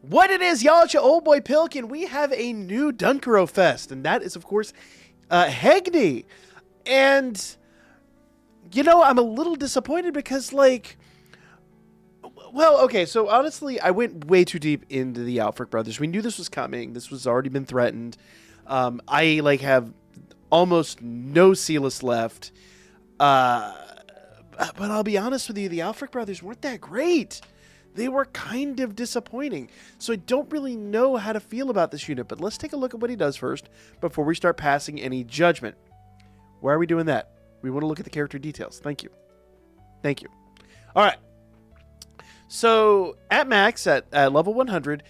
What it is, y'all, it's your old boy Pilk, and we have a new Dunchro Fest, and that is, of course, HEGNI. And, you know, I'm a little disappointed because, like, well, okay, so honestly, I went way too deep into the Alfrigg Brothers. We knew this was coming. This was already been threatened. I, like, have almost no Sealess left. But I'll be honest with you, the Alfrigg Brothers weren't that great. They were kind of disappointing. So I don't really know how to feel about this unit, but let's take a look at what he does first before we start passing any judgment. Why are we doing that? We want to look at the character details. Thank you. Thank you. All right. So at max, at level 100,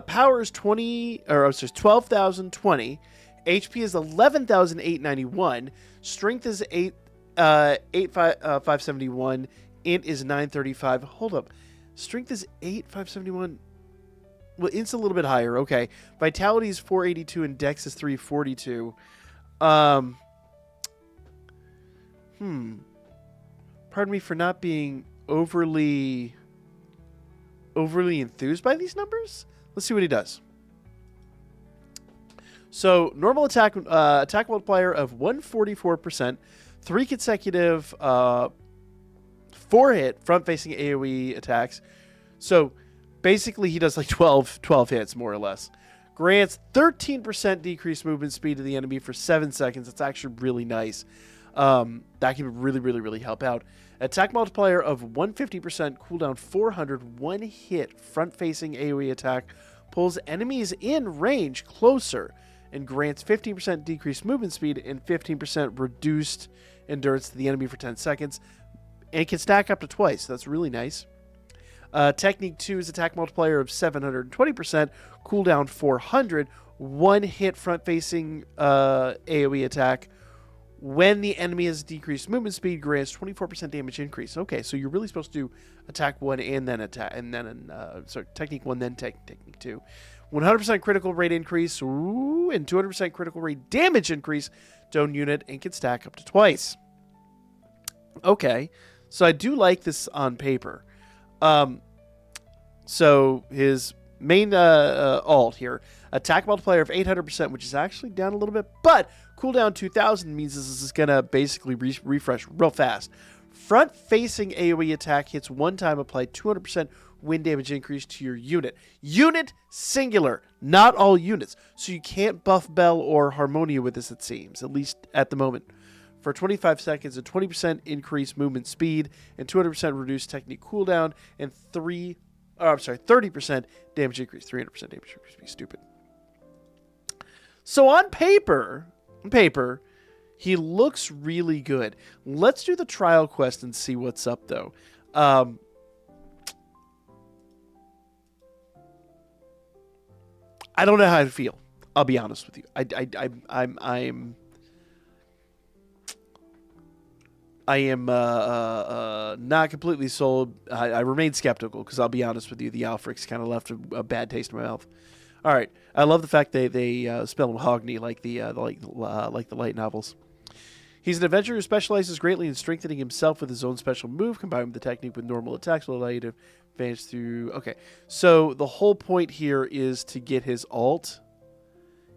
power is 12,020. HP is 11,891. Strength is 571. Int is 935. Hold up. Strength is 571. Well, Int's a little bit higher. Okay. Vitality is 482 and Dex is 342. Pardon me for not being overly enthused by these numbers. Let's see what he does. So normal attack multiplier of 144%, 3 consecutive 4-hit front-facing AoE attacks. So basically he does like 12 hits, more or less. Grants 13% decreased movement speed to the enemy for 7 seconds. That's actually really nice. That can really help out. Attack multiplier of 150%, cooldown 400, 1 hit front-facing AoE attack. Pulls enemies in range closer and grants 15% decreased movement speed and 15% reduced endurance to the enemy for 10 seconds. And it can stack up to twice. That's really nice. Technique 2 is attack multiplier of 720%, cooldown 400, 1 hit front-facing AoE attack. When the enemy has decreased movement speed, grants 24% damage increase. Okay, so you're really supposed to attack 1 and then technique 1, then technique 2. 100% critical rate increase, and 200% critical rate damage increase to own unit, and can stack up to twice. Okay, so I do like this on paper. So his main alt here, attack multiplier of 800%, which is actually down a little bit, but cooldown 2000 means this is going to basically refresh real fast. Front-facing AoE attack hits 1 time, apply 200% wind damage increase to your unit. Unit singular, not all units. So you can't buff Bell or Harmonia with this, it seems, at least at the moment. For 25 seconds, a 20% increased movement speed and 200% reduced technique cooldown and 30% damage increase. 300% damage increase. Be stupid. So on paper, he looks really good. Let's do the trial quest and see what's up, though. I don't know how I feel. I'll be honest with you. I am not completely sold. I remain skeptical because I'll be honest with you, the Alfriggs kind of left a bad taste in my mouth. All right, I love the fact they spell him HEGNI like the light novels. He's an adventurer who specializes greatly in strengthening himself with his own special move, combined with the technique with normal attacks will allow you to advance through. Okay, so the whole point here is to get his alt.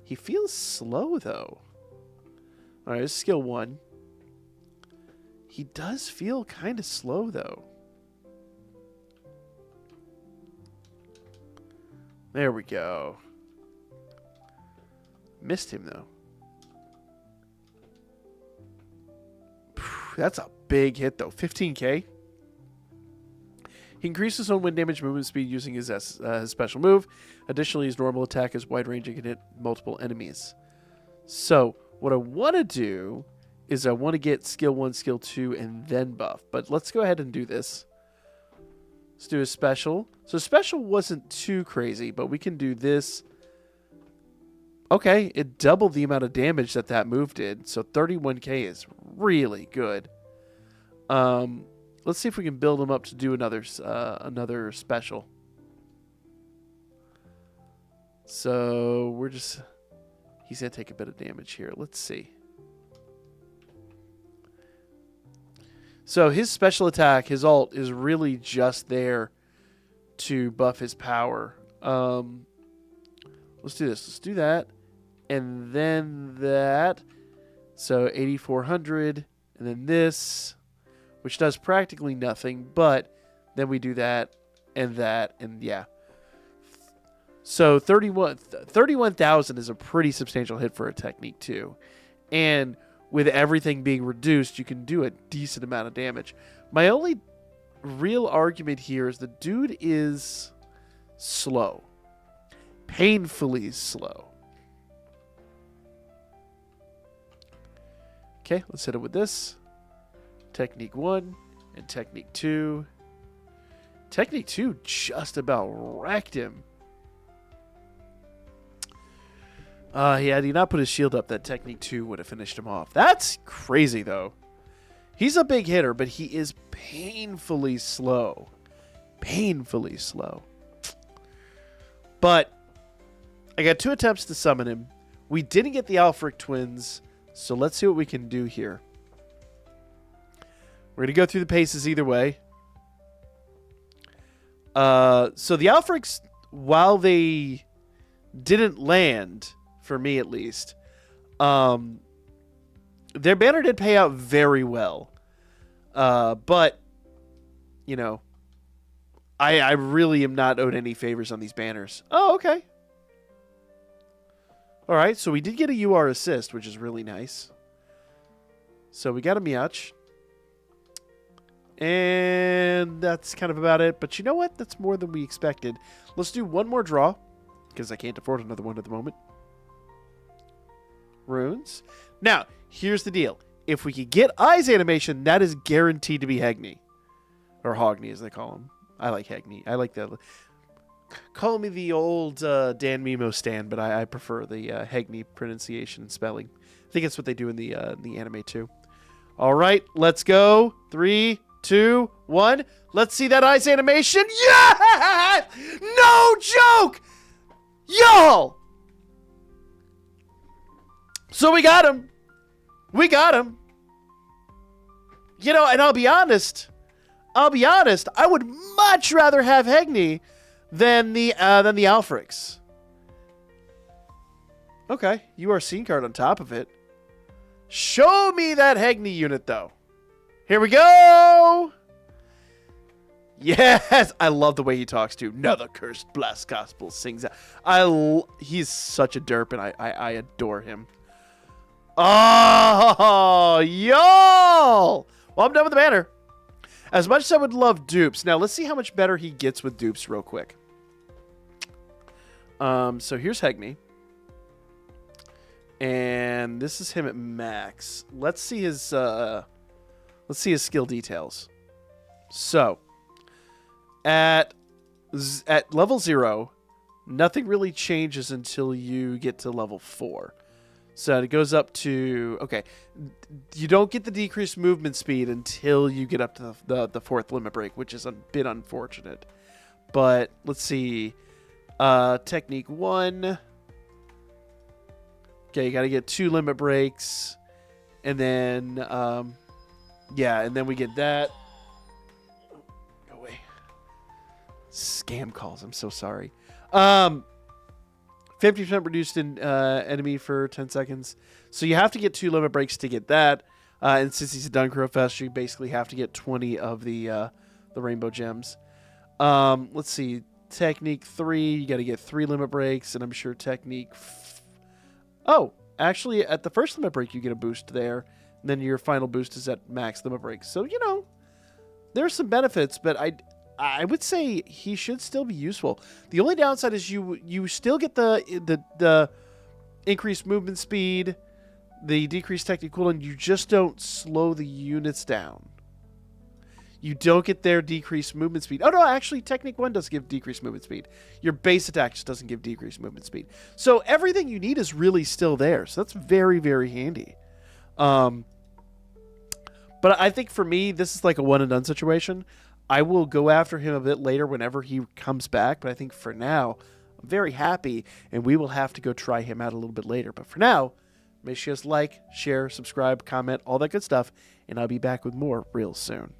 He feels slow though. All right, this is skill 1. He does feel kind of slow, though. There we go. Missed him, though. That's a big hit, though. 15k. He increases his own wind damage movement speed using his special move. Additionally, his normal attack is wide-ranging and hit multiple enemies. So, what I want to do is I want to get skill 1, skill 2, and then buff. But let's go ahead and do this. Let's do a special. So special wasn't too crazy, but we can do this. Okay, it doubled the amount of damage that move did. So 31k is really good. Let's see if we can build him up to do another special. So he's going to take a bit of damage here. Let's see. So his special attack, his alt, is really just there to buff his power. Let's do this. Let's do that. And then that. So 8,400. And then this, which does practically nothing. But then we do that. And yeah. So 31,000 is a pretty substantial hit for a Technique 2. And with everything being reduced, you can do a decent amount of damage. My only real argument here is the dude is slow. Painfully slow. Okay, let's hit it with this. Technique 1 and Technique 2. Technique 2 just about wrecked him. Yeah, did not put his shield up. That Technique 2 would have finished him off. That's crazy, though. He's a big hitter, but he is painfully slow. Painfully slow. But I got 2 attempts to summon him. We didn't get the Alfrigg twins, so let's see what we can do here. We're going to go through the paces either way. So the Alfriggs, while they didn't land, for me at least, their banner did pay out very well. But, you know, I really am not owed any favors on these banners. Oh, okay. All right, so we did get a UR assist, which is really nice. So we got a Meowch. And that's kind of about it. But you know what? That's more than we expected. Let's do one more draw, because I can't afford another one at the moment. Runes. Now, here's the deal. If we could get Eyes animation, that is guaranteed to be HEGNI. Or HEGNI, as they call him. I like HEGNI. I like that. Call me the old DanMemo stan, but I prefer the HEGNI pronunciation and spelling. I think that's what they do in the anime, too. All right, let's go. 3, 2, 1. Let's see that Eyes animation. Yeah! No joke! Y'all! So we got him. We got him. You know, and I'll be honest. I would much rather have HEGNI than the Alfriggs. Okay, UR scene card on top of it. Show me that HEGNI unit, though. Here we go. Yes, I love the way he talks too. Another cursed blessed gospel sings out. He's such a derp, and I adore him. Oh, y'all! Well, I'm done with the banner. As much as I would love dupes. Now, let's see how much better he gets with dupes real quick. So here's HEGNI. And this is him at max. Let's see his skill details. So, at level 0, nothing really changes until you get to level 4. So it goes up to, okay, you don't get the decreased movement speed until you get up to the 4th limit break, which is a bit unfortunate. But let's see, Technique 1. Okay, you got to get 2 limit breaks. And then, yeah, and then we get that. Go away. Scam calls, I'm so sorry. 50% reduced in enemy for 10 seconds. So you have to get 2 limit breaks to get that. And since he's a Dunchro Fest, you basically have to get 20 of the rainbow gems. Let's see. Technique 3, you got to get 3 limit breaks. And I'm sure Technique... Oh, actually, at the first limit break, you get a boost there. And then your final boost is at max limit break. So, you know, there's some benefits, but I would say he should still be useful. The only downside is you still get the increased movement speed, the decreased technique cooldown. You just don't slow the units down. You don't get their decreased movement speed. Oh, no, actually, Technique 1 does give decreased movement speed. Your base attack just doesn't give decreased movement speed. So everything you need is really still there. So that's very, very handy. But I think for me, this is like a one-and-done situation. I will go after him a bit later whenever he comes back. But I think for now, I'm very happy. And we will have to go try him out a little bit later. But for now, make sure you guys like, share, subscribe, comment, all that good stuff. And I'll be back with more real soon.